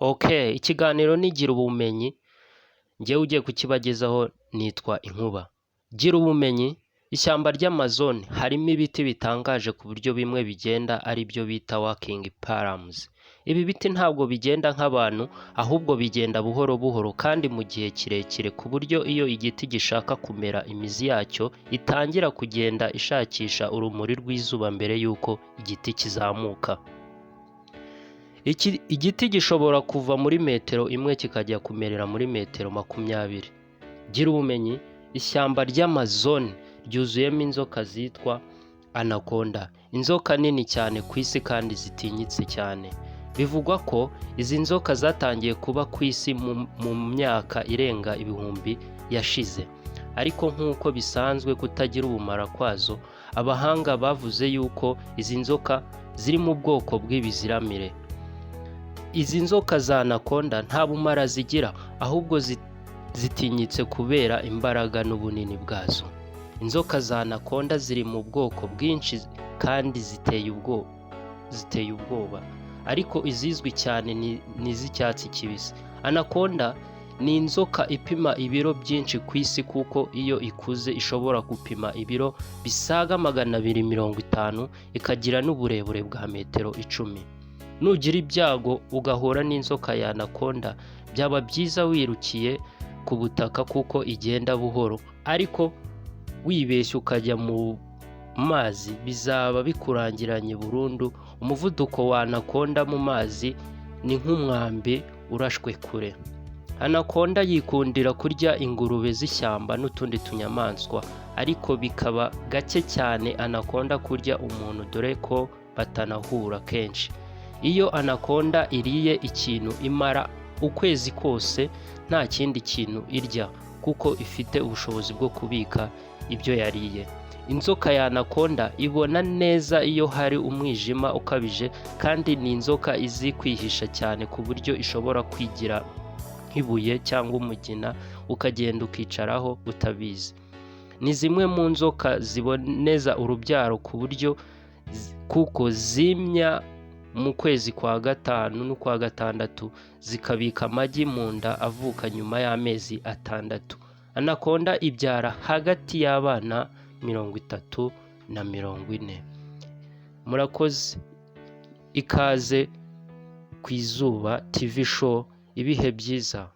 Okay, ikiganiro ni gira ubumenyi, njyewe ugiye kukibagezaho nitwa Inkuba. Gira ubumenyi, ishyamba ry'Amazon harimo ibiti bitangaje ku buryo bimwe bigenda ari byo bita walking palms. Ibi biti ntabwo bigenda nk'abantu, ahubwo bigenda buhoro buhoro kandi mu gihe kirekire ku buryo iyo igiti gishaka kumera imizi yacyo itangira kugenda ishakisha urumuri rw'izuba mbere y'uko igiti kizamuka. Igiti gishobora kuva muri metero imwe kikajya kumerera muri metero 20. Gira ubumenyi, ishyamba ry'Amazon ryuzuyemo inzoka zitwa anaconda, inzoka nini cyane ku isi kandi zitinyitse cyane. Bivugwa ko izi nzoka zatangiye kuba ku isi mu myaka irenga ibihumbi yashize, ariko nk'uko bisanzwe kutagira ubumara kwazo, abahanga bavuze yuko izi nzoka ziri mu bwoko bw'ibiziramire. Izi nzoka za anaconda nta bumara zigira, ahubwo zitinyitse kubera imbaraga n'ubunini bwazo. Inzoka za anaconda ziri mu bwoko bwinshi kandi ziteye ubwoba, ariko izizwi cyane ni iz'icyatsi kibisi. Anaconda ni inzoka ipima ibiro byinshi ku isi kuko iyo ikuze ishobora gupima ibiro bisaga 250, ikagira n'uburebure bwa metero 10. Nugira ibyago ugahura n'inzoka ya anaconda, byaba byiza wirukiye ku butaka kuko igenda buhoro, ariko wibeshye ukajya mu mazi bizaba bikurangiranye burundu. Umuvuduko wa anaconda mu mazi ni nk'umwambi urashwe kure. Anaconda yikundira kurya ingurube z'ishyamba n'utundi tunyamaswa, ariko bikaba gake cyane anaconda kurya umuntu dore ko batanahura kenshi. Iyo anaconda iriye ikintu imara ukwezi kose nta kindi kintu irya kuko ifite ubushobozi bwo kubika ibyo yariye. Inzoka ya anaconda ibona neza iyo hari umwijima ukabije, kandi ni inzoka izi kwihisha cyane ku buryo ishobora kwigira nk'ibuye cyangwa umugina ukagenda ukicaraho utabizi. Ni zimwe mu nzoka ziboneza urubyaro ku buryo kuko zimya mu kwezi kwa 5 n'ukwa 6 zikabika amagi mu nda avuka nyuma y'amezi 6. Anaconda ibyara hagati y'abana 30 na 40. Murakoze, ikaze ku Izuba TV show, ibihe byiza.